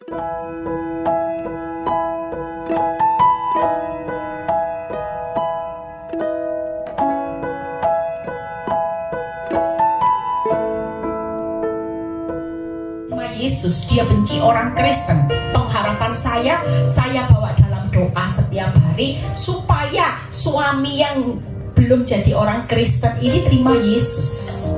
Yesus, dia benci orang Kristen. Pengharapan saya bawa dalam doa setiap hari supaya suami yang belum jadi orang Kristen ini terima Yesus.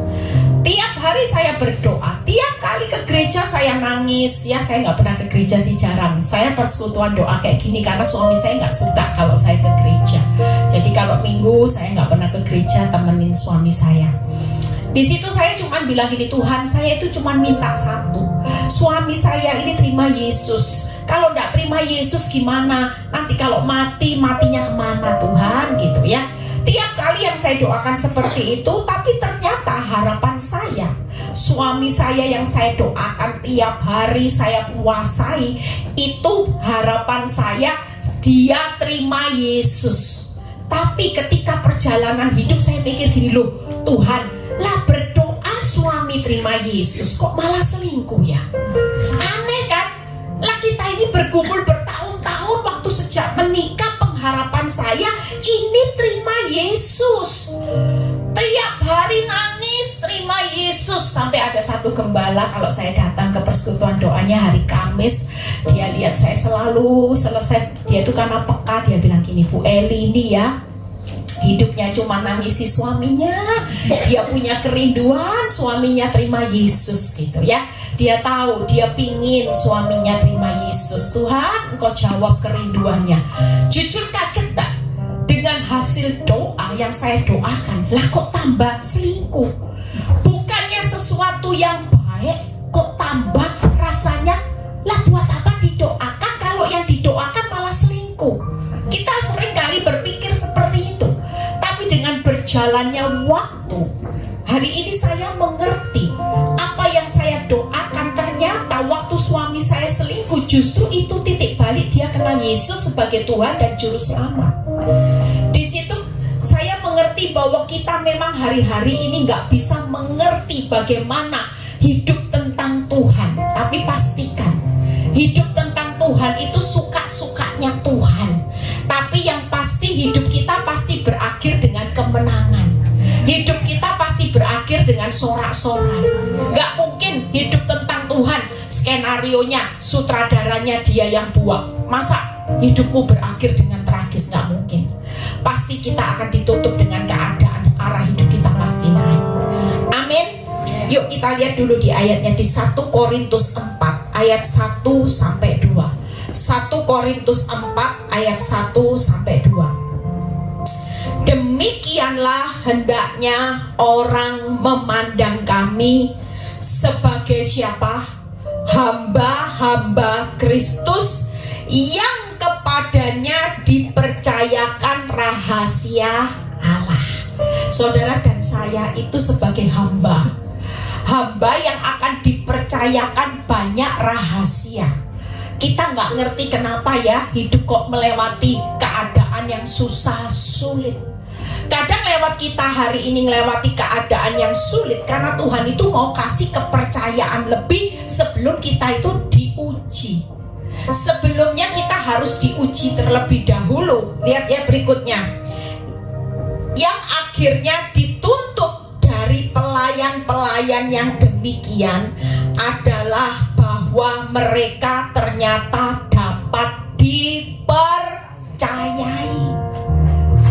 Tiap hari saya berdoa, tiap kali ke gereja saya nangis. Ya, saya nggak pernah ke gereja sih, jarang. Saya persekutuan doa kayak gini karena suami saya nggak suka kalau saya ke gereja. Jadi kalau minggu saya nggak pernah ke gereja, temenin suami saya. Di situ saya cuma bilang gini, Tuhan, saya itu cuma minta satu, suami saya ini terima Yesus. Kalau nggak terima Yesus gimana? Nanti kalau matinya kemana Tuhan, gitu ya. Tiap kali yang saya doakan seperti itu, tapi ternyata harapan saya, suami saya yang saya doakan tiap hari saya puasai, itu harapan saya dia terima Yesus. Tapi ketika perjalanan hidup saya mikir gini, loh Tuhan, lah berdoa suami terima Yesus kok malah selingkuh ya? Aneh kan? Lah kita ini bergumul bertahun-tahun, waktu sejak menikah pengharapan saya ini terima Yesus. Tiap hari nangis terima Yesus. Sampai ada satu gembala, kalau saya datang ke persekutuan doanya hari Kamis, dia lihat saya selalu selesai, dia itu karena peka, dia bilang gini, Bu Eli ini ya hidupnya cuma nangisi suaminya, dia punya kerinduan suaminya terima Yesus gitu ya. Dia tahu, dia pingin suaminya terima Yesus. Tuhan, Engkau jawab kerinduannya. Jujur kaget tak? Dengan hasil doa yang saya doakan, lah kok tambah selingkuh? Bukannya sesuatu yang baik, kok tambah rasanya? Lah buat apa didoakan kalau yang didoakan malah selingkuh? Kita sering kali berpikir seperti itu. Dengan berjalannya waktu, hari ini saya mengerti apa yang saya doakan. Ternyata waktu suami saya selingkuh, justru itu titik balik dia kenal Yesus sebagai Tuhan dan Juru Selamat. Di situ saya mengerti bahwa kita memang hari-hari ini nggak bisa mengerti bagaimana hidup tentang Tuhan. Tapi pastikan hidup tentang Tuhan itu suka-sukanya Tuhan. Tapi yang pasti hidup kita pasti berakhir dengan kemenangan. Hidup kita pasti berakhir dengan sorak-sorai. Gak mungkin hidup tentang Tuhan skenarionya, sutradaranya dia yang buat. Masa hidupmu berakhir dengan tragis? Gak mungkin. Pasti kita akan ditutup dengan keadaan, arah hidup kita pasti naik. Amin. Yuk kita lihat dulu di ayatnya di 1 Korintus 4 ayat 1 sampai 2. 1 Korintus 4 ayat 1 sampai 2. Demikianlah hendaknya orang memandang kami sebagai siapa? Hamba-hamba Kristus yang kepadanya dipercayakan rahasia Allah. Saudara dan saya itu sebagai hamba yang akan dipercayakan banyak rahasia. Kita nggak ngerti kenapa ya hidup kok melewati keadaan yang susah, sulit. Kadang lewat kita hari ini melewati keadaan yang sulit karena Tuhan itu mau kasih kepercayaan lebih sebelum kita itu diuji. Sebelumnya kita harus diuji terlebih dahulu. Lihat ya berikutnya. Yang akhirnya dituntut dari pelayan-pelayan yang demikian adalah bahwa mereka ternyata dapat dipercayai.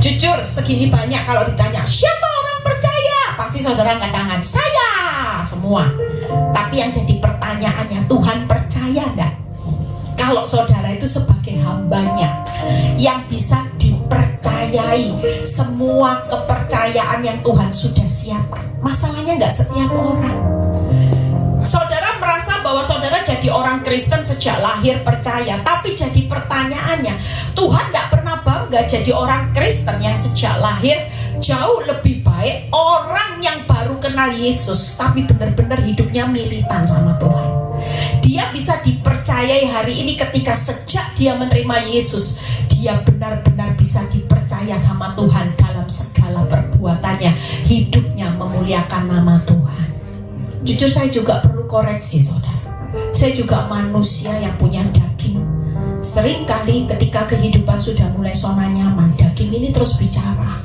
Jujur segini banyak kalau ditanya siapa orang percaya, pasti saudara angkat tangan, saya semua. Tapi yang jadi pertanyaannya, Tuhan percaya enggak? Kalau saudara itu sebagai hambanya yang bisa dipercayai semua kepercayaan yang Tuhan sudah siapkan. Masalahnya enggak setiap orang. Saudara merasa bahwa saudara jadi orang Kristen sejak lahir percaya, tapi jadi pertanyaannya, Tuhan tidak pernah bangga jadi orang Kristen yang sejak lahir. Jauh lebih baik orang yang baru kenal Yesus tapi benar-benar hidupnya militan sama Tuhan. Dia bisa dipercayai hari ini ketika sejak dia menerima Yesus, dia benar-benar bisa dipercaya sama Tuhan dalam segala perbuatannya. Hidupnya memuliakan nama Tuhan. Jujur saya juga perlu koreksi saudara. Saya juga manusia yang punya daging. Seringkali ketika kehidupan sudah mulai zona nyaman, daging ini terus bicara.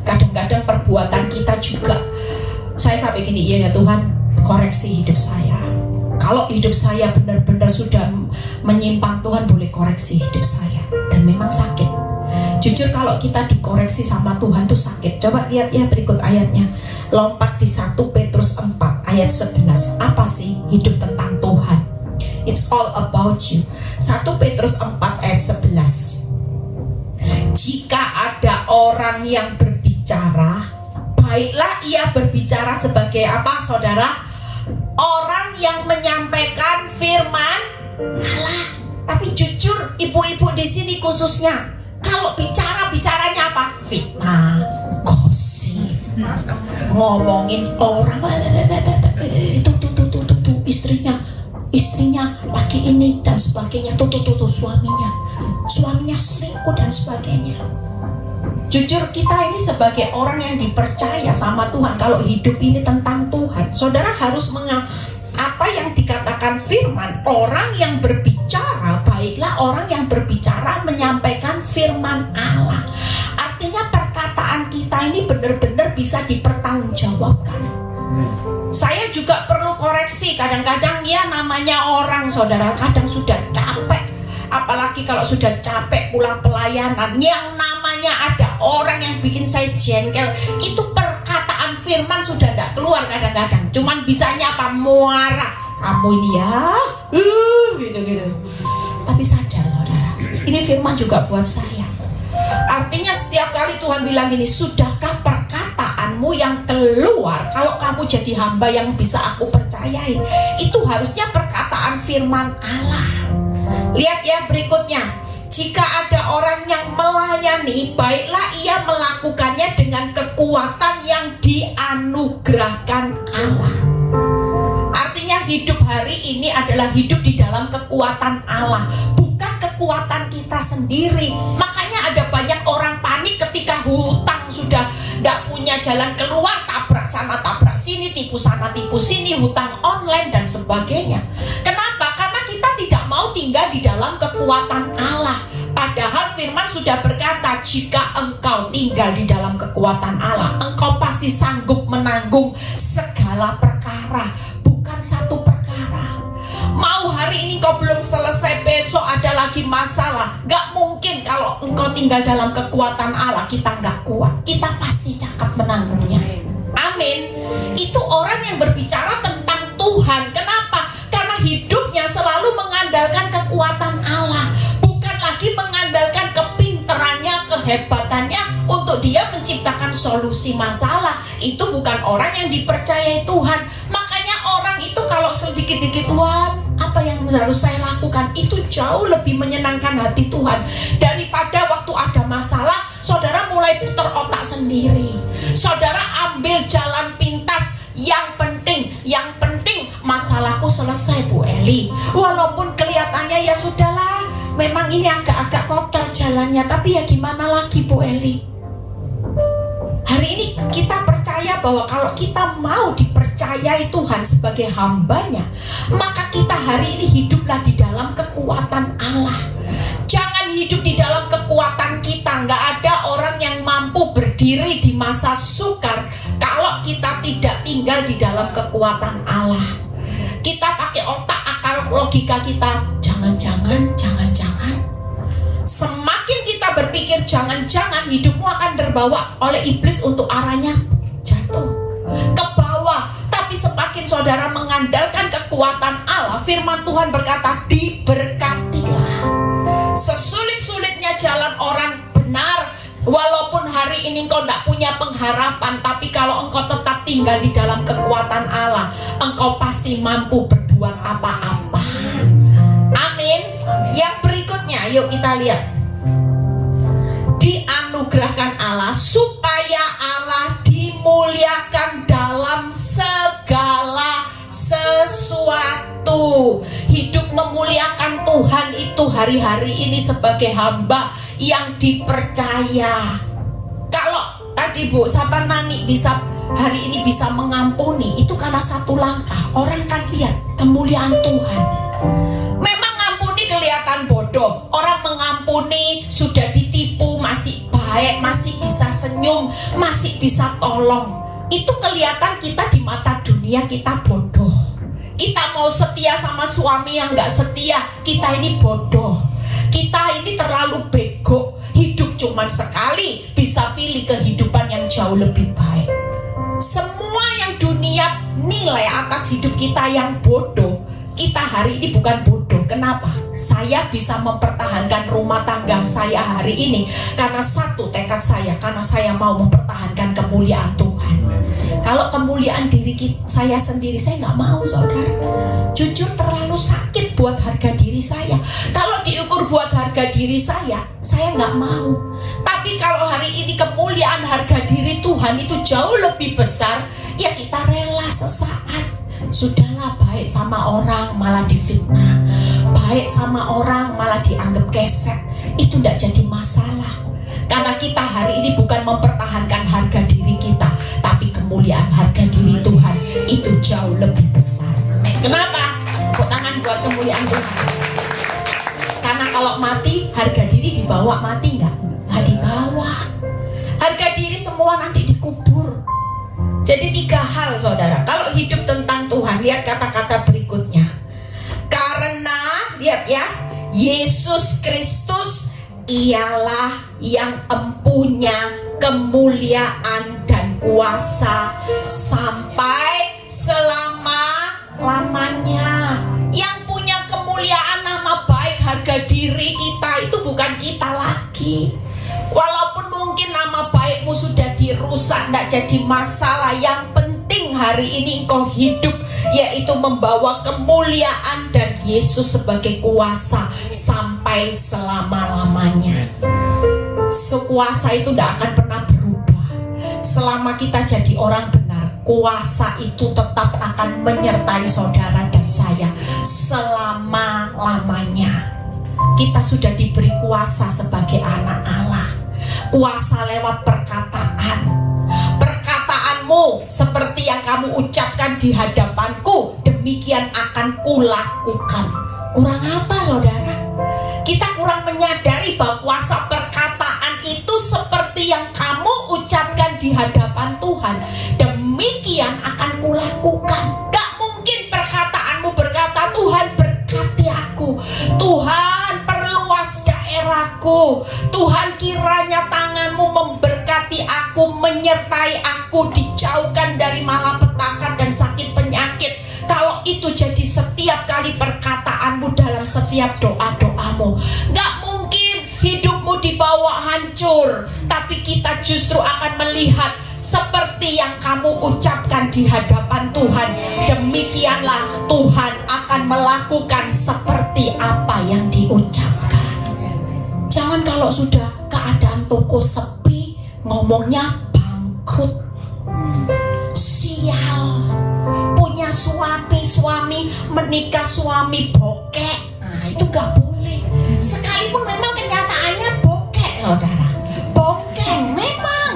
Kadang-kadang perbuatan kita juga. Saya sampai gini, iya ya Tuhan, koreksi hidup saya. Kalau hidup saya benar-benar sudah menyimpang, Tuhan boleh koreksi hidup saya. Dan memang sakit. Jujur kalau kita dikoreksi sama Tuhan tuh sakit. Coba lihat ya berikut ayatnya. Lompat di 1 Petrus 4 ayat 11. Apa sih hidup tentang Tuhan? It's all about you. 1 Petrus 4 ayat 11. Jika ada orang yang berbicara, baiklah ia berbicara sebagai apa, saudara? Orang yang menyampaikan firman Allah. Tapi jujur, ibu-ibu di sini khususnya, kalau bicaranya apa? Fitnah, gosip, ngomongin orang, itu istrinya laki ini dan sebagainya, suaminya selingkuh dan sebagainya. Jujur, kita ini sebagai orang yang dipercaya sama Tuhan, kalau hidup ini tentang Tuhan, saudara harus apa yang dikatakan firman, orang yang berbicara, baiklah orang yang berbicara menyampaikan firman Allah. Artinya perkataan kita ini benar-benar bisa dipertanggungjawabkan. Saya juga perlu koreksi, kadang-kadang ya namanya orang, saudara, kadang sudah capek. Apalagi kalau sudah capek pulang pelayanan, yang namanya ada orang yang bikin saya jengkel, itu perkataan firman sudah tidak keluar kadang-kadang. Cuman bisanya apa? Muara. Kamu ini ya, gitu. Tapi sadar saudara, ini firman juga buat saya. Artinya setiap kali Tuhan bilang gini, sudahkah perkataanmu yang keluar? Kalau kamu jadi hamba yang bisa aku percayai, itu harusnya perkataan firman Allah. Lihat ya berikutnya. Jika ada orang yang melayani, baiklah ia melakukannya dengan kekuatan yang dianugerahkan Allah. Artinya hidup hari ini adalah hidup di dalam kekuatan Allah, bukan kekuatan kita sendiri. Makanya ada banyak orang panik ketika hutang sudah tidak punya jalan keluar, tabrak sana tabrak sini, tipu sana tipu sini, hutang online dan sebagainya. Kenapa? Karena kita tidak mau tinggal di dalam kekuatan Allah. Padahal firman sudah berkata, jika engkau tinggal di dalam kekuatan Allah, engkau pasti sanggup menanggung segala perkara, bukan satu perkara. Mau hari ini kau belum selesai, besok ada lagi masalah. Gak mungkin kalau engkau tinggal dalam kekuatan Allah, kita gak kuat. Kita pasti cakap menanggungnya. Amin. Itu orang yang berbicara tentang Tuhan. Kenapa? Karena hidupnya selalu mengandalkan kekuatan Allah, bukan lagi mengandalkan kepintarannya, kehebatannya untuk dia menciptakan solusi masalah. Itu bukan orang yang dipercayai Tuhan. Makanya orang itu kalau sedikit-dikit, Tuhan, apa yang harus saya lakukan? Itu jauh lebih menyenangkan hati Tuhan daripada waktu ada masalah saudara mulai putar otak sendiri. Saudara ambil jalan pintas. Yang penting masalahku selesai, Bu Eli. Walaupun kelihatannya ya sudahlah, memang ini agak-agak kotor jalannya, tapi ya gimana lagi, Bu Eli. Hari ini kita percaya bahwa kalau kita mau dipercayai Tuhan sebagai hambanya, maka kita hari ini hiduplah di dalam kekuatan Allah. Jangan hidup di dalam kekuatan kita. Nggak ada orang yang mampu berdiri di masa sukar kalau kita tidak tinggal di dalam kekuatan Allah. Kita pakai otak, akal, logika kita. Jangan-jangan. Semakin kita berpikir jangan-jangan, hidupmu akan terbawa oleh iblis untuk arahnya jatuh ke bawah. Tapi semakin saudara mengandalkan kekuatan Allah, firman Tuhan berkata, diberkatilah. Sesulit-sulitnya jalan orang benar, walaupun hari ini engkau tidak punya pengharapan, tapi kalau engkau tetap tinggal di dalam kekuatan Allah, engkau pasti mampu berbuat apa-apa. Amin. Yang berikutnya, yuk kita lihat. Dianugerahkan Allah supaya Allah dimuliakan dalam segala sesuatu. Hidup memuliakan Tuhan itu hari-hari ini sebagai hamba yang dipercaya. Kalau tadi tadi Bu, siapa Nani bisa hari ini bisa mengampuni, itu karena satu langkah. Orang kan lihat kemuliaan Tuhan. Memang ngampuni kelihatan bodoh. Orang mengampuni sudah ditipu masih baik, masih bisa senyum, masih bisa tolong. Itu kelihatan kita di mata dunia kita bodoh. Kita mau setia sama suami yang gak setia, kita ini bodoh. Kita ini terlalu bego. Hidup cuman sekali, bisa pilih kehidupan yang jauh lebih baik. Semua yang dunia nilai atas hidup kita yang bodoh, kita hari ini bukan bodoh. Kenapa? Saya bisa mempertahankan rumah tangga saya hari ini karena satu tekad saya, karena saya mau mempertahankan kemuliaan Tuhan. Kalau kemuliaan diri saya sendiri, saya nggak mau, saudara. Jujur terlalu sakit buat harga diri saya. Kalau diukur buat harga diri saya nggak mau. Tapi kalau hari ini kemuliaan harga diri Tuhan itu jauh lebih besar, ya kita rela sesaat. Sudahlah, baik sama orang malah difitnah, baik sama orang malah dianggap kesek. Itu tidak jadi masalah. Karena kita hari ini bukan mempertahankan harga diri kita, tapi kemuliaan harga diri Tuhan itu jauh lebih besar. Kenapa? Tepuk tangan buat kemuliaan Tuhan. Karena kalau mati, harga diri dibawa, mati nggak dibawa. Harga diri semua nanti dikubur. Jadi 3 hal, saudara. Kalau hidup tentang Tuhan, lihat kata-kata berikutnya. Karena, lihat ya, Yesus Kristus ialah yang empunya kemuliaan dan kuasa sampai selama-lamanya. Yang punya kemuliaan, nama baik, harga diri kita itu bukan kita lagi. Walaupun mungkin nama baikmu sudah dirusak, tidak jadi masalah. Yang penting hari ini engkau hidup, yaitu membawa kemuliaan dan Yesus sebagai kuasa sampai selama-lamanya. Kuasa itu tidak akan pernah berubah. Selama kita jadi orang benar, kuasa itu tetap akan menyertai saudara dan saya selama-lamanya. Kita sudah diberi kuasa sebagai anak Allah. Kuasa lewat perkataan. Perkataanmu seperti yang kamu ucapkan di hadapanku, demikian akan kulakukan. Kurang apa, saudara? Kita kurang menyadari bahwa kuasa perkataan itu seperti yang kamu ucapkan di hadapan Tuhan, demikian akan kulakukan. Gak mungkin perkataanmu berkata, Tuhan berkati aku, Tuhan perluas daerahku, Tuhan kiranya tanganmu memberkati aku, menyertai aku, dijauhkan dari malapetaka dan sakit penyakit. Kalau itu jadi setiap kali perkataanmu dalam setiap doa-doamu, gak mungkin hidupmu dibawa hancur. Tapi kita justru akan melihat seperti yang kamu ucapkan di hadapan Tuhan, demikianlah Tuhan akan melakukan seperti apa yang diucapkan. Jangan kalau sudah keadaan toko sepi, ngomongnya bangkrut, sial, punya suami menikah suami bokek. Nah, itu gak boleh. Sekalipun memang kenyataannya bokek, saudara. Bokek memang.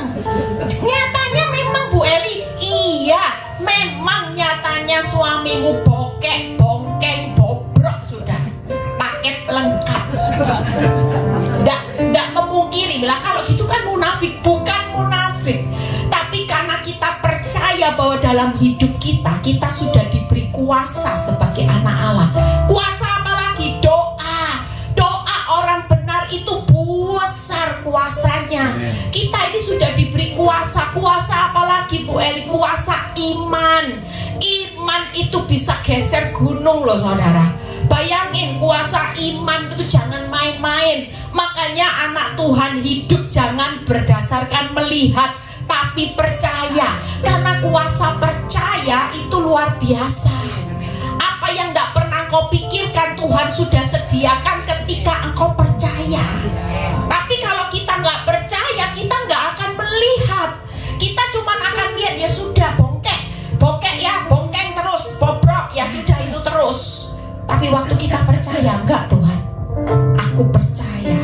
Nyatanya memang, Bu Eli. Iya, memang nyatanya suamimu bokek, bongkeng, bobrok, sudah. Paket lengkap. Nggak memungkiri. Bilang kalau gitu kan munafik. Bukan munafik. Tapi karena kita percaya bahwa dalam hidup kita sudah diberi kuasa sebagai anak Allah. Kuasa apa lagi? Doa. Doa orang benar itu besar kuasanya. Kita ini sudah diberi kuasa. Kuasa apa lagi, Bu Eli? Kuasa iman. Iman itu bisa geser gunung loh, saudara. Bayangin, kuasa iman itu jangan main-main. Makanya anak Tuhan hidup jangan berdasarkan melihat, tapi percaya. Karena kuasa percaya itu luar biasa. Apa yang gak pernah kau pikirkan, Tuhan sudah sediakan ketika engkau percaya. Tapi kalau kita gak percaya, kita gak akan melihat. Kita cuma akan lihat, ya sudah bongkek. Bongkek ya, bongkeng terus. Bobrok, ya sudah itu terus. Tapi waktu kita percaya, enggak Tuhan, aku percaya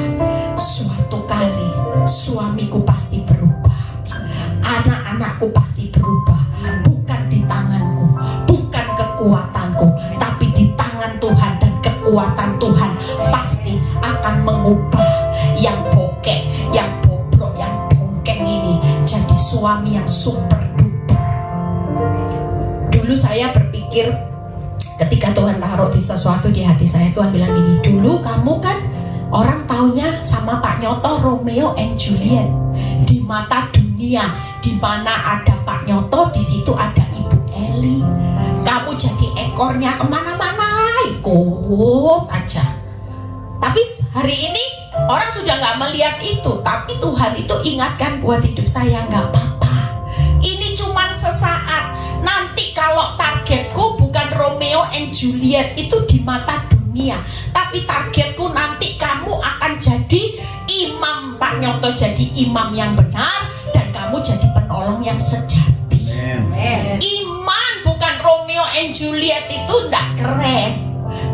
suatu kali suamiku pasti berubah. di sesuatu di hati saya. Tuhan bilang gini, dulu kamu kan orang taunya sama Pak Nyoto Romeo and Juliet. Di mata dunia, di mana ada Pak Nyoto, di situ ada Ibu Eli. Kamu jadi ekornya kemana-mana, ikut aja. Tapi hari ini orang sudah nggak melihat itu. Tapi Tuhan itu ingatkan buat hidup saya, nggak apa-apa. Ini cuma sesaat. Nanti kalau targetku bukan Romeo and Juliet itu di mata dunia, tapi targetku nanti kamu akan jadi imam. Pak Nyoto jadi imam yang benar, dan kamu jadi penolong yang sejati. Amen. Iman bukan Romeo and Juliet itu nggak keren.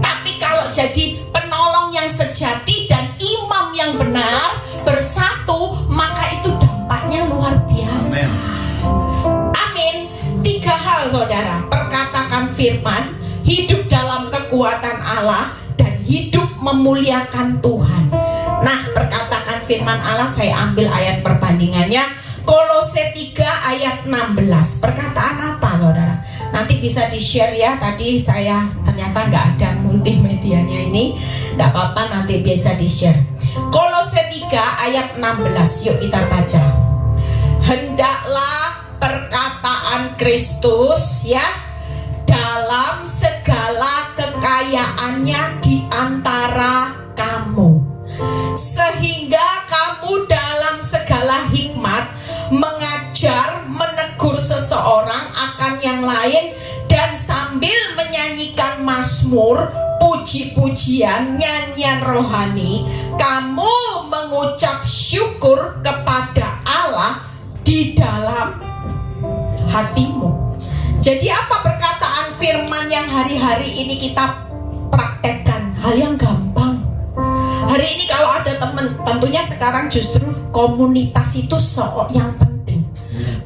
Tapi kalau jadi penolong yang sejati dan imam yang benar bersatu, maka itu dampaknya luar biasa. Amin. 3 hal saudara, perkatakan firman, hidup dalam kekuatan Allah, dan hidup memuliakan Tuhan. Nah, perkatakan firman Allah, saya ambil ayat perbandingannya, Kolose 3 ayat 16. Perkataan apa saudara? Nanti bisa di-share ya. Tadi saya ternyata nggak ada multimedianya ini. Nggak apa-apa, nanti bisa di-share. Kolose 3 ayat 16. Yuk kita baca. Hendaklah perkataan Kristus ya dalam segala kekayaannya di antara kamu, sehingga kamu dalam segala hikmat mengajar, menegur seseorang akan yang lain, dan sambil menyanyikan mazmur, puji-pujian, nyanyian rohani, kamu mengucap syukur kepada Allah di dalam hatimu. Jadi apa perkataan firman yang hari-hari ini kita praktekkan? Hal yang gampang. Hari ini kalau ada teman, tentunya sekarang justru komunitas itu yang penting.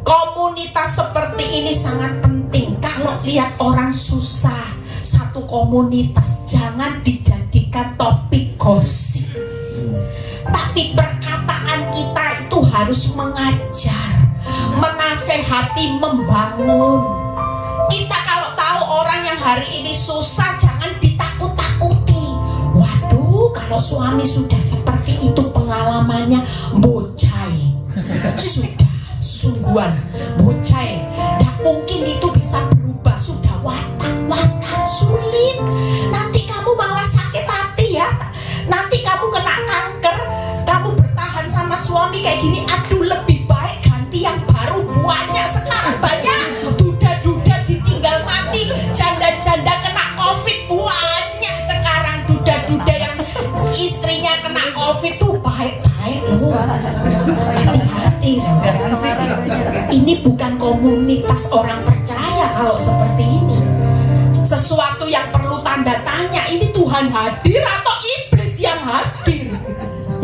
Komunitas seperti ini sangat penting. Kalau lihat orang susah, satu komunitas, jangan dijadikan topik gosip. Tapi perkataan kita itu harus mengajar, menasehati, membangun. Kita kalau tahu orang yang hari ini susah, jangan ditakut-takuti. Waduh, kalau suami sudah seperti itu pengalamannya, bocai. Sudah sungguhan, bocai. Tidak mungkin itu bisa berubah. Sudah watak sulit. Nanti kamu malah sakit hati ya. Nanti kamu kena kanker. Kamu bertahan sama suami kayak gini. Aduh, lebih baik ganti yang baru. Banyak sekarang, banyak duda-duda ditinggal mati, janda-janda kena COVID. Banyak sekarang duda-duda yang istrinya kena COVID tuh baik-baik loh. Hati-hati saudara. Ini bukan komunitas orang percaya kalau seperti ini. Sesuatu yang perlu tanda tanya, ini Tuhan hadir atau iblis yang hadir?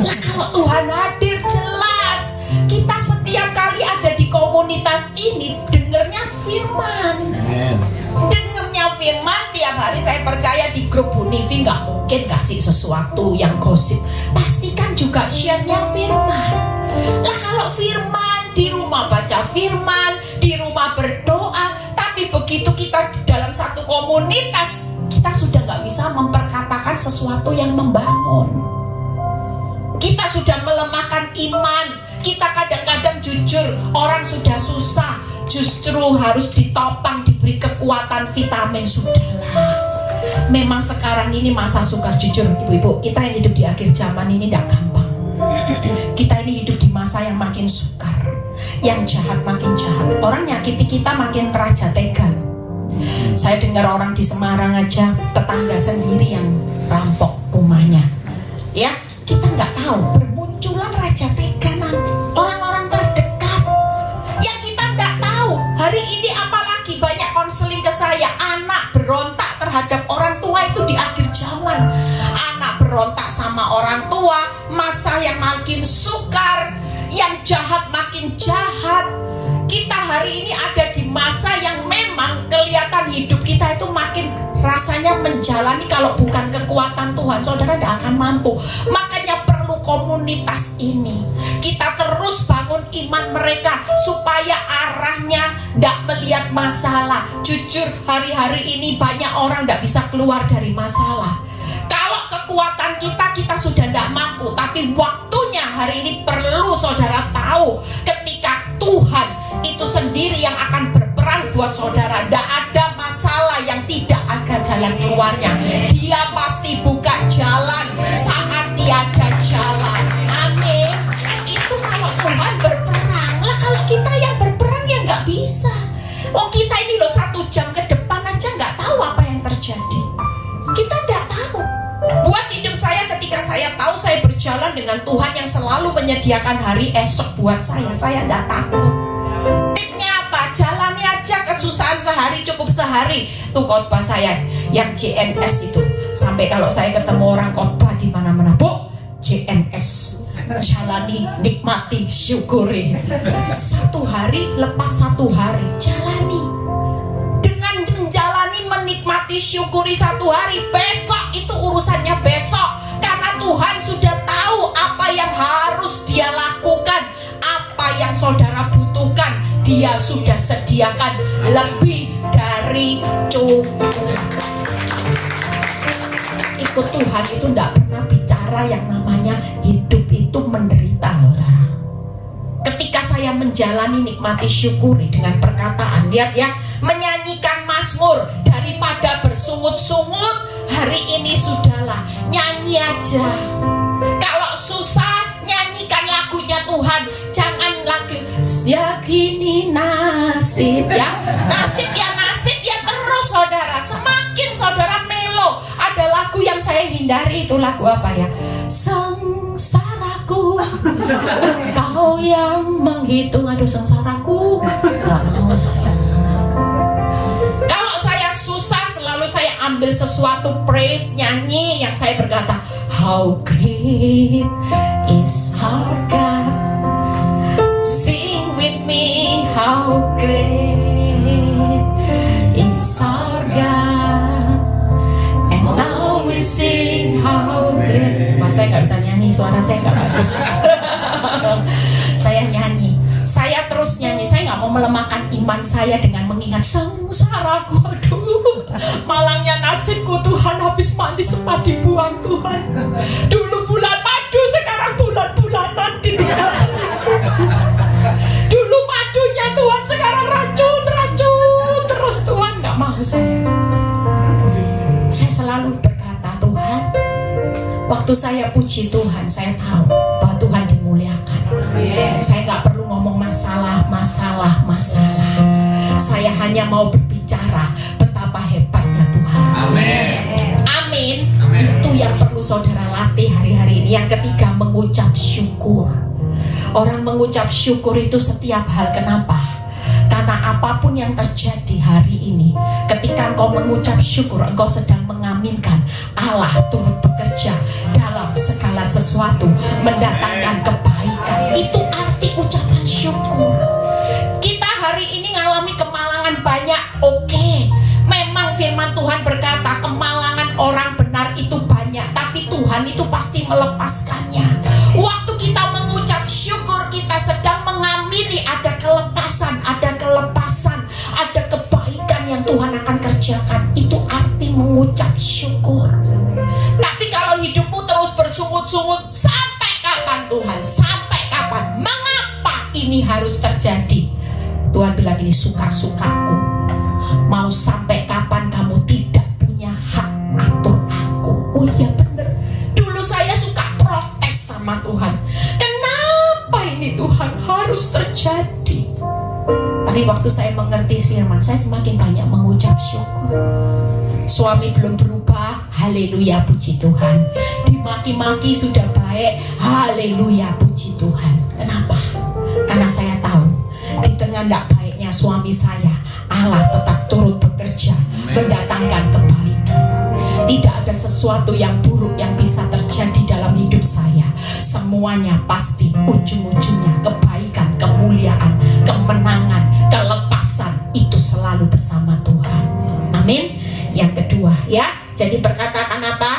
Lah kalau Tuhan hadir jelas. Kita setiap kali ada di komunitas ini dengernya firman. Dengernya firman tiap hari. Saya percaya di grup Bunifi nggak mungkin kasih sesuatu yang gosip. Pastikan juga share-nya firman. Lah kalau firman, di rumah baca firman, di rumah berdoa. Tapi begitu kita di dalam satu komunitas, kita sudah nggak bisa memperkatakan sesuatu yang membangun. Kita sudah melemahkan iman. Kita kadang-kadang jujur, orang sudah susah, justru harus ditopang, diberi kekuatan vitamin. Sudahlah, memang sekarang ini masa sukar. Jujur ibu-ibu, kita yang hidup di akhir zaman ini tidak gampang. Kita ini hidup di masa yang makin sukar, yang jahat makin jahat. Orang nyakiti kita makin raja tega. Saya dengar orang di Semarang aja, tetangga sendiri yang rampok rumahnya. Ya, kita nggak tahu, bermunculan raja tega nanti. Orang-orang terdekat yang kita nggak tahu. Hari ini apalagi banyak konseling ke saya, anak berontak terhadap orang tua itu di akhir zaman. Anak berontak sama orang tua, masa yang makin sukar, yang jahat makin jahat. Kita hari ini ada di masa yang memang kelihatan hidup kita itu makin rasanya menjalani, kalau bukan kekuatan Tuhan, saudara tidak akan mampu. Makanya perlu komunitas ini. Kita terus bangun membangun iman mereka supaya arahnya tidak melihat masalah. Jujur, hari-hari ini banyak orang tidak bisa keluar dari masalah. Kalau kekuatan kita sudah tidak mampu, tapi waktunya hari ini perlu saudara tahu, ketika Tuhan itu sendiri yang akan berperan buat saudara. Tidak ada masalah yang tidak ada jalan keluarnya. Dia pasti buka jalan saat tiada jalan. Amin. Itu kalau Tuhan berperang. Lah kalau kita yang berperang ya nggak bisa. Oh, kita ini loh 1 jam ke depan aja nggak tahu apa yang terjadi. Kita nggak tahu. Buat hidup saya, ketika saya tahu saya berjalan dengan Tuhan yang selalu menyediakan hari esok buat saya nggak takut. Tipnya apa? Jalani aja kesusahan sehari, cukup sehari. Tuh khotbah saya yang JNS itu. Sampai kalau saya ketemu orang khotbah di mana-mana, Bu, JNS. Jalani, nikmati, syukuri. 1 hari lepas 1 hari, jalani. Dengan menjalani, menikmati, syukuri 1 hari, besok itu urusannya besok. Karena Tuhan sudah tahu apa yang harus dia lakukan, apa yang saudara butuhkan. Dia sudah sediakan lebih dari cukup. Ikut Tuhan itu tidak pernah bicara yang namanya hidup itu menderita. Ketika saya menjalani, nikmati, syukuri dengan perkataan, lihat ya, menyanyikan mazmur daripada bersungut-sungut. Hari ini sudahlah, nyanyi aja. Kalau susah, nyanyikan lagunya Tuhan. Jangan lagu yakini nasib ya. Nasib ya terus saudara. Semakin saudara melo. Ada lagu yang saya hindari, itu lagu apa ya? Sengsaraku, engkau yang menghitung. Aduh, sengsaraku, gak mau saya. Kalau saya susah, selalu saya ambil sesuatu praise, nyanyi, yang saya berkata, how great is our God. Sing with me, how great is our God. And now we sing, how great. Mas, saya gak bisa nyanyi, suara saya gak bagus. Saya nyanyi, saya terus nyanyi. Saya gak mau melemahkan iman saya dengan mengingat sengsaraku. Aduh, malangnya nasibku Tuhan, habis mandi sempat dibuang Tuhan. Dulu bulan madu, sekarang bulan-bulanan di dunia selingkuh. Dulu madunya Tuhan, sekarang racun terus Tuhan. Gak mau saya selalu berkata, Tuhan, waktu saya puji Tuhan, saya tahu bahwa Tuhan dimuliakan. Saya gak perlu ngomong masalah. Saya hanya mau berbicara betapa hebatnya Tuhan. Amin. Itu yang perlu saudara latih hari-hari ini. Yang ketiga, mengucap syukur. Orang mengucap syukur itu setiap hal. Kenapa? Karena apapun yang terjadi hari ini, ketika engkau mengucap syukur, engkau sedang mengaminkan Allah turut bekerja dalam segala sesuatu, mendatangkan kebaikan. Itu arti ucapan syukur. Kita hari ini ngalami kemalangan banyak, oke. Memang firman Tuhan berkata kemalangan orang benar itu banyak, tapi Tuhan itu pasti melepaskannya. Waktu kita mengucap syukur, kita sedang mengamini ada kelepasan, ada kebaikan yang Tuhan akan kerjakan. Itu arti mengucap syukur. Tapi kalau hidupmu terus bersungut-sungut, sampai kapan Tuhan? Sampai kapan? Mengapa ini harus terjadi? Tuhan bilang ini, suka-sukaku. Mau sampai kapan kamu tidak punya hak atur aku? Oh iya benar. Dulu saya suka protes sama Tuhan. Kenapa ini Tuhan harus terjadi? Tapi waktu saya mengerti firman, saya semakin banyak mengucap syukur. Suami belum berubah, haleluya, puji Tuhan. Dimaki-maki sudah baik, haleluya, puji Tuhan. Kenapa? Karena saya tahu di tengah tidak baiknya suami saya, Allah tetap turut bekerja mendatangkan kebaikan. Tidak ada sesuatu yang buruk yang bisa terjadi dalam hidup saya. Semuanya pasti ujung-ujungnya kebaikan, kemuliaan, kemenangan, kelepasan. Itu selalu bersama Tuhan. Amin. Yang kedua ya, jadi perkataan apa?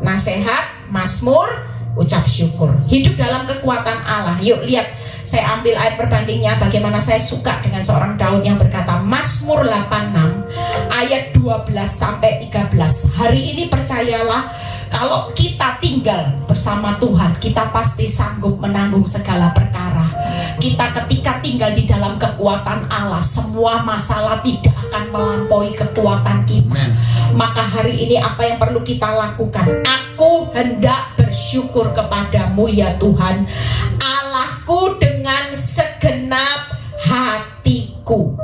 Nasihat, mazmur, ucap syukur. Hidup dalam kekuatan Allah. Yuk lihat Saya ambil ayat perbandingnya bagaimana saya suka dengan seorang Daud yang berkata, Mazmur 86 ayat 12 sampai 13. Hari ini percayalah, kalau kita tinggal bersama Tuhan, kita pasti sanggup menanggung segala perkara. Kita ketika tinggal di dalam kekuatan Allah, semua masalah tidak akan melampaui kekuatan kita. Maka hari ini apa yang perlu kita lakukan? Aku hendak bersyukur kepadamu ya Tuhan, Allahku, dengan segenap hatiku,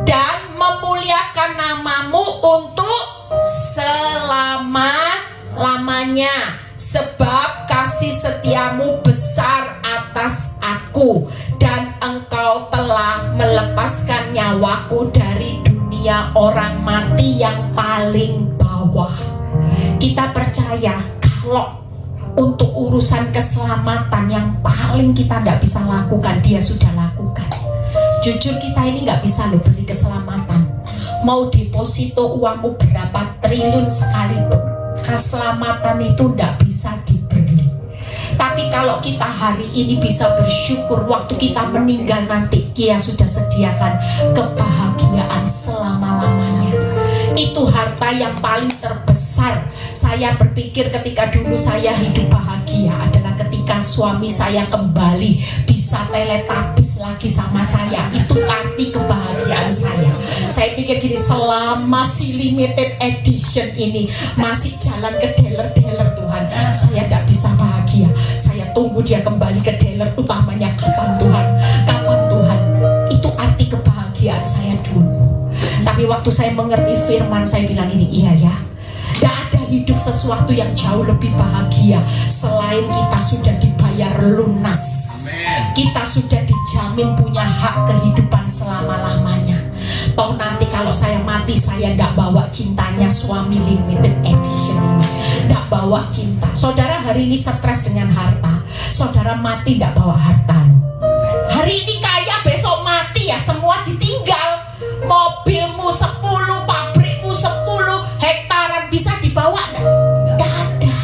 dan memuliakan namamu untuk selama-lamanya, sebab kasih setiamu besar atas aku, dan engkau telah melepaskan nyawaku dari dunia orang mati yang paling bawah. Kita percaya kalau untuk urusan keselamatan yang paling kita tidak bisa lakukan, Dia sudah lakukan. Jujur kita ini nggak bisa loh beli keselamatan. Mau deposito uangmu berapa triliun sekalipun, keselamatan itu tidak bisa dibeli. Tapi kalau kita hari ini bisa bersyukur, waktu kita meninggal nanti Dia sudah sediakan kebahagiaan selama-lamanya. Itu harta yang paling terbesar. Saya berpikir ketika dulu saya hidup bahagia adalah ketika suami saya kembali bisa teletabis lagi sama saya. Itu arti kebahagiaan saya. Saya pikir gini, selama si limited edition ini masih jalan ke dealer-dealer, Tuhan, saya tidak bisa bahagia. Saya tunggu dia kembali ke dealer, utamanya kapan Tuhan, kapan Tuhan. Itu arti kebahagiaan saya dulu. Tapi waktu saya mengerti firman, saya bilang ini, iya ya, tidak ada hidup sesuatu yang jauh lebih bahagia selain kita sudah dibayar lunas. Kita sudah dijamin punya hak kehidupan selama-lamanya. Toh nanti kalau saya mati, saya tidak bawa cintanya suami limited edition ini, tidak bawa cinta. Saudara hari ini stres dengan harta, saudara mati tidak bawa harta. Hari ini kaya, besok mati ya semua ditinggal. Mobilmu 10, pabrikmu 10, hektaran bisa dibawa enggak ada.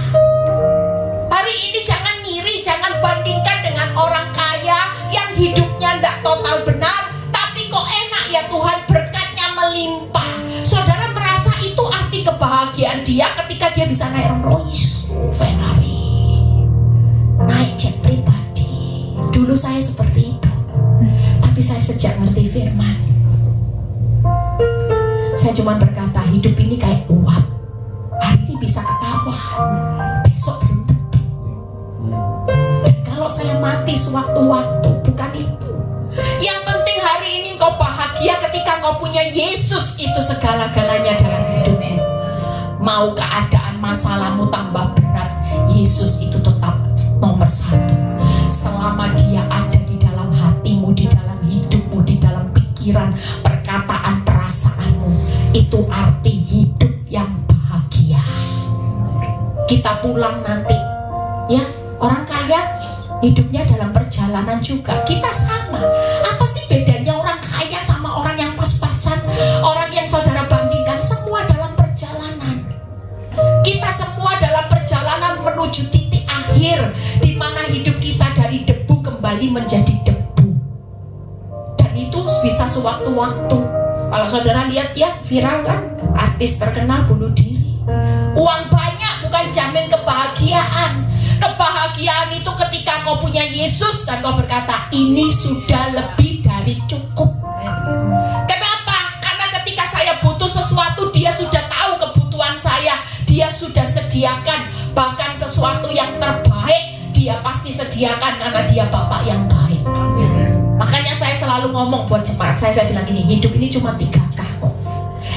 Hari ini jangan ngiri, jangan bandingkan dengan orang kaya yang hidupnya enggak total benar, tapi kok enak ya Tuhan, berkatnya melimpah. Saudara merasa itu arti kebahagiaan dia ketika dia bisa naik Rolls Royce, Ferrari, naik jet pribadi. Dulu saya seperti itu. Tapi saya sejak ngerti firman, saya cuma berkata, hidup ini kayak uap. Hari ini bisa ketawa, besok belum tentu. Dan kalau saya mati sewaktu-waktu, bukan itu. Yang penting hari ini engkau bahagia ketika engkau punya Yesus, itu segala-galanya dalam hidupmu. Mau keadaan masalahmu tambah berat, Yesus itu tetap nomor 1. Selama Dia ada di dalam hatimu, di dalam hidupmu, di dalam pikiran, perkataan, perasaanmu, itu arti hidup yang bahagia. Kita pulang nanti, ya, orang kaya hidupnya dalam perjalanan juga. Kita sama. Apa sih bedanya orang kaya sama orang yang pas-pasan? Orang yang saudara bandingkan, semua dalam perjalanan. Kita semua dalam perjalanan menuju titik akhir, di mana hidup kita dari debu kembali menjadi debu. Dan itu bisa sewaktu-waktu. Kalau saudara lihat ya, viral kan, artis terkenal bunuh diri. Uang banyak bukan jamin kebahagiaan. Kebahagiaan itu ketika kau punya Yesus dan kau berkata, ini sudah lebih dari cukup. Kenapa? Karena ketika saya butuh sesuatu, Dia sudah tahu kebutuhan saya. Dia sudah sediakan. Bahkan sesuatu yang terbaik Dia pasti sediakan, karena Dia Bapa yang baik. Makanya saya selalu ngomong buat jemaat saya bilang gini, hidup ini cuma 3K kok.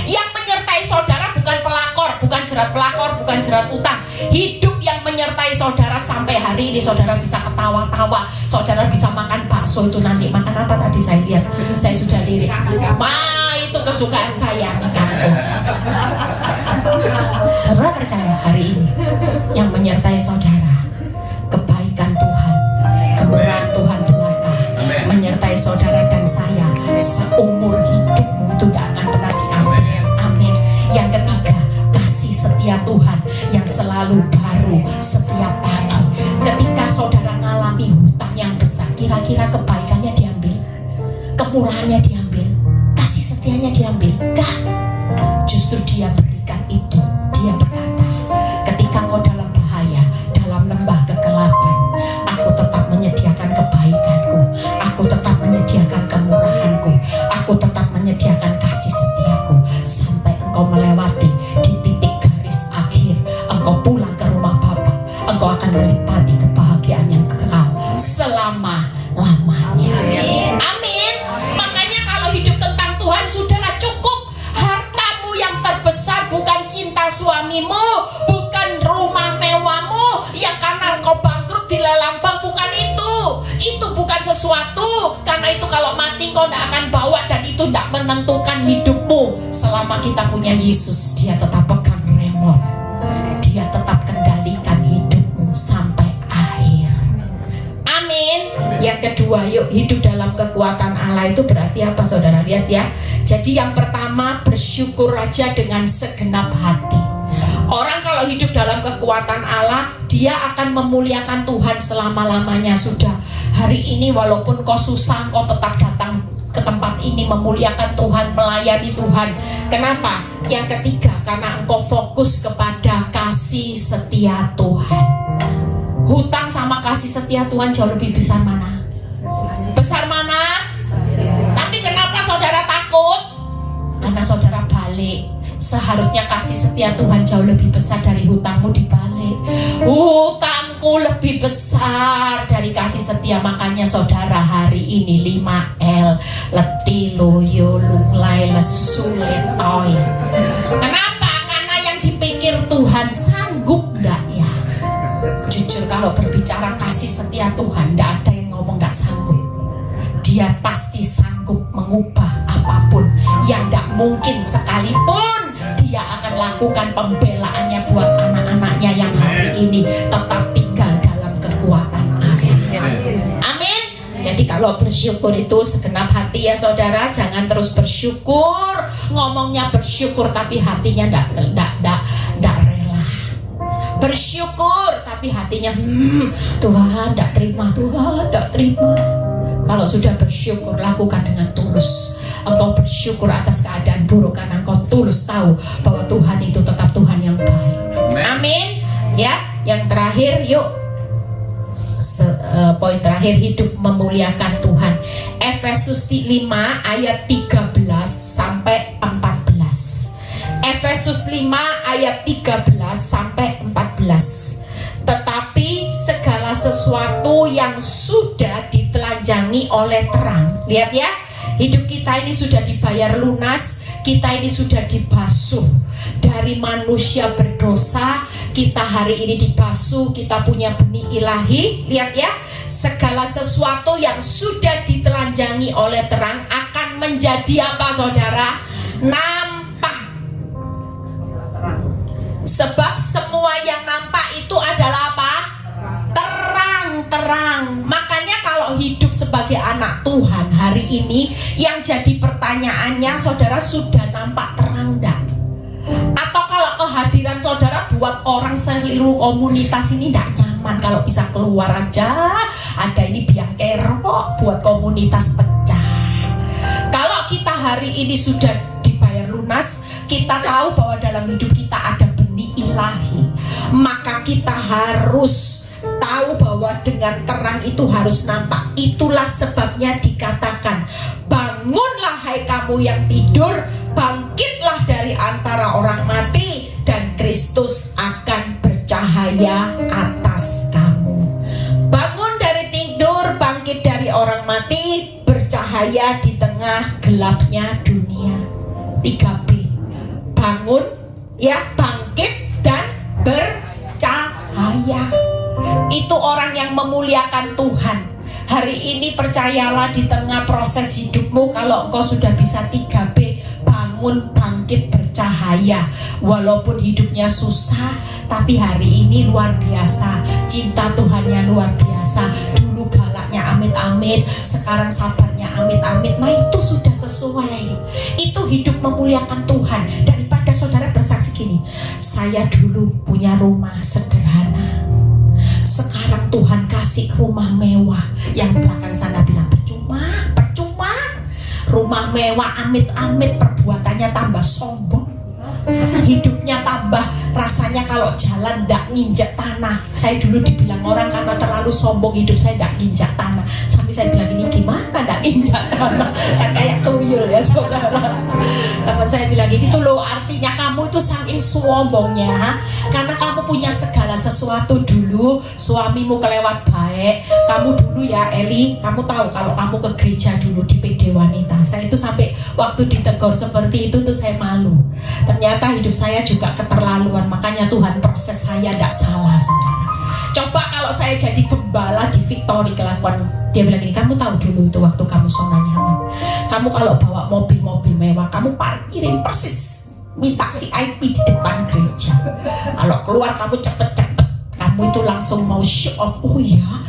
Yang menyertai saudara bukan pelakor, bukan jerat pelakor, bukan jerat utang. Hidup yang menyertai saudara sampai hari ini, saudara bisa ketawa-tawa, saudara bisa makan bakso itu nanti. Makan apa tadi saya lihat? Saya sudah lirik. Itu kesukaan saya, mie kangkung. Saudara percaya hari ini yang menyertai saudara, kebaikan Tuhan, kemurahan Tuhan belaka menyertai saudara dan saya seumur hidupmu, itu tidak akan pernah diambil. Amin. Yang ketiga, kasih setia Tuhan yang selalu baru setiap pagi. Ketika saudara ngalami hutang yang besar, kira-kira kebaikan kemurahannya diambil, kasih setianya diambil. Enggak, justru dia berikan itu. Dia berkata, ketika kau dalam bahaya, dalam lembah kegelapan, aku tetap menyediakan kebaikanku, aku tetap menyediakan kemurahanku, aku tetap menyediakan kasih setiaku, sampai engkau melewati di titik garis akhir, engkau pulang ke rumah Bapa, engkau akan menikmati kebahagiaan yang kekal selama-lamanya. Amin. Makanya kalau hidup tentang Tuhan, sudahlah cukup. Hartamu yang terbesar bukan cinta suamimu, bukan rumah mewahmu yang karena engkau bangkrut di lelang bank, bukan itu. Itu bukan sesuatu, karena itu kalau mati kau tidak akan bawa, dan itu tidak menentukan hidupmu. Selama kita punya Yesus, dia tetap pegang remote, dia tetap kendalikan hidupmu sampai akhir. Amin. Yang kedua, yuk hidup dalam kekuatan Allah itu berarti apa, saudara? Lihat ya. Jadi yang pertama, bersyukur aja dengan segenap hati. Orang kalau hidup dalam kekuatan Allah, dia akan memuliakan Tuhan selama-lamanya. Sudah, hari ini walaupun kau susah, kau tetap datang ke tempat ini memuliakan Tuhan, melayani Tuhan. Kenapa? Yang ketiga, karena engkau fokus kepada kasih setia Tuhan. Hutang sama kasih setia Tuhan jauh lebih besar mana? Besar mana? Tapi kenapa saudara takut? Karena saudara balik. Seharusnya kasih setia Tuhan jauh lebih besar dari hutangmu dibalik. Hutangku lebih besar dari kasih setia. Makanya saudara hari ini 5L, letih, loyo, lunglai, lesu, letoy. Kenapa? Karena yang dipikir Tuhan sanggup enggak ya? Jujur kalau berbicara kasih setia Tuhan, enggak ada yang ngomong enggak sanggup. Dia pasti sanggup mengubah apapun yang enggak mungkin sekalipun. Dia akan lakukan pembelaannya buat anak-anaknya yang hari ini tetap tinggal dalam kekuatan Allah. Amin. Jadi kalau bersyukur itu segenap hati ya saudara. Jangan terus bersyukur, ngomongnya bersyukur tapi hatinya enggak rela. Bersyukur tapi hatinya Tuhan enggak terima, Tuhan enggak terima. Kalau sudah bersyukur, lakukan dengan tulus. Engkau bersyukur atas keadaan buruk karena engkau tulus tahu bahwa Tuhan itu tetap Tuhan yang baik. Amin. Ya, yang terakhir yuk. Poin terakhir, hidup memuliakan Tuhan. Efesus 5 ayat 13 sampai 14. Efesus 5 ayat 13 sampai 14. Tetapi segala sesuatu yang sudah ditelanjangi oleh terang. Lihat ya, hidup kita ini sudah dibayar lunas. Kita ini sudah dibasuh dari manusia berdosa. Kita hari ini dibasuh, kita punya benih ilahi. Lihat ya, segala sesuatu yang sudah ditelanjangi oleh terang akan menjadi apa saudara? Nampak. Sebab semua yang nampak itu adalah apa? Terang. Makanya kalau hidup sebagai anak Tuhan hari ini, yang jadi pertanyaannya, saudara sudah nampak terang enggak? Atau kalau kehadiran saudara buat orang seluruh komunitas ini enggak nyaman, kalau bisa keluar aja ada ini biang kerok buat komunitas pecah. Kalau kita hari ini sudah dibayar lunas, kita tahu bahwa dalam hidup kita ada benih ilahi, maka kita harus tahu bahwa dengan terang itu harus nampak. Itulah sebabnya dikatakan, bangunlah hai kamu yang tidur, bangkitlah dari antara orang mati, dan Kristus akan bercahaya atas kamu. Bangun dari tidur, bangkit dari orang mati, bercahaya di tengah gelapnya dunia. 3B. Bangun, ya, bangkit dan bercahaya. Itu orang yang memuliakan Tuhan. Hari ini percayalah, di tengah proses hidupmu, kalau engkau sudah bisa 3B, bangun, bangkit, bercahaya. Walaupun hidupnya susah, tapi hari ini luar biasa. Cinta Tuhannya luar biasa. Dulu galaknya amit-amit, sekarang sabarnya amit-amit. Nah itu sudah sesuai. Itu hidup memuliakan Tuhan. Daripada saudara bersaksi gini, saya dulu punya rumah sederhana, sekarang Tuhan kasih rumah mewah. Yang belakang sana bilang percuma. rumah mewah, amit-amit, perbuatannya tambah sombong, hidupnya tambah rasanya kalau jalan ndak nginjak tanah. Saya dulu dibilang orang karena terlalu sombong hidup saya ndak nginjak tanah. Sampai saya bilang gini, gimana ndak nginjak tanah? Kan kayak tuyul ya saudara. Teman saya bilang gini tuh loh, artinya kamu itu saking sombongnya karena kamu punya segala sesuatu dulu. Suamimu kelewat baik. Kamu dulu ya Eli, kamu tahu kalau kamu ke gereja dulu di PD Wanita. Saya itu sampai waktu ditegur seperti itu tuh saya malu. Ternyata hidup saya juga keterlaluan. Makanya Tuhan proses saya tidak salah saudara. Coba kalau saya jadi gembala di Victory kelakuan, dia bilang gini, kamu tahu dulu itu waktu kamu zona nyaman, kamu kalau bawa mobil-mobil mewah kamu parkirin persis minta VIP di depan gereja. Kalau keluar kamu cepet-cepet, kamu itu langsung mau show off. Oh iya,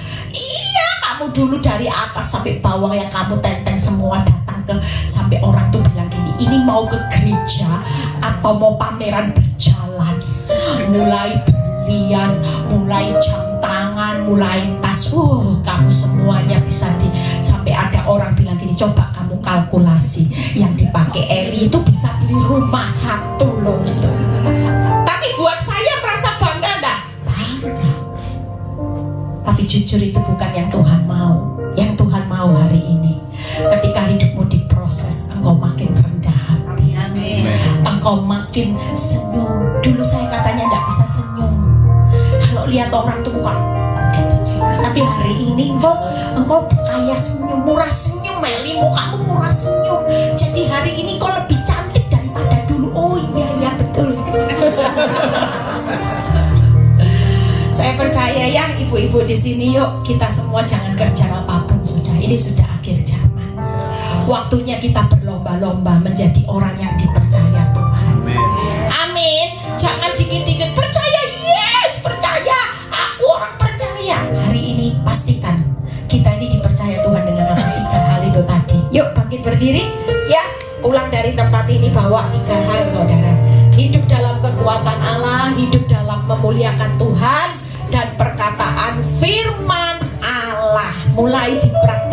kamu dulu dari atas sampai bawah yang kamu tenteng semua datang ke, sampai orang tuh bilang gini, ini mau ke gereja atau mau pameran berjalan, mulai berlian, mulai jam tangan, mulai tas, kamu semuanya bisa sampai ada orang bilang gini, coba kamu kalkulasi yang dipakai Eli itu bisa beli rumah satu loh gitu. Tapi buat saya merasa bangga enggak? Bangga. Tapi jujur itu bukan yang Tuhan mau. Yang Tuhan mau hari ini, ketika hidupmu diproses, engkau makin rendah hati. Amin. Engkau makin senyum. Dulu saya katanya tidak bisa senyum. Kalau lihat orang tuh bukan gitu. Tapi hari ini engkau kaya senyum, murah senyum, Meli, mukamu murah senyum. Jadi hari ini kau lebih cantik daripada dulu. Oh iya betul. Saya percaya ya ibu-ibu di sini, yuk kita semua jangan kerja apapun sudah. Ini sudah akhir zaman. Waktunya kita berlomba-lomba menjadi orang yang dipercaya Tuhan. Amin. Jangan dikit-dikit percaya, yes percaya, aku orang percaya. Hari ini pastikan kita ini dipercaya Tuhan dengan apa? 3 hal itu tadi. Yuk bangkit berdiri ya. Pulang dari tempat ini bawa 3 hal saudara. Hidup dalam kekuatan Allah, hidup dalam memuliakan Tuhan, dan perkataan firman Allah mulai dipraktikkan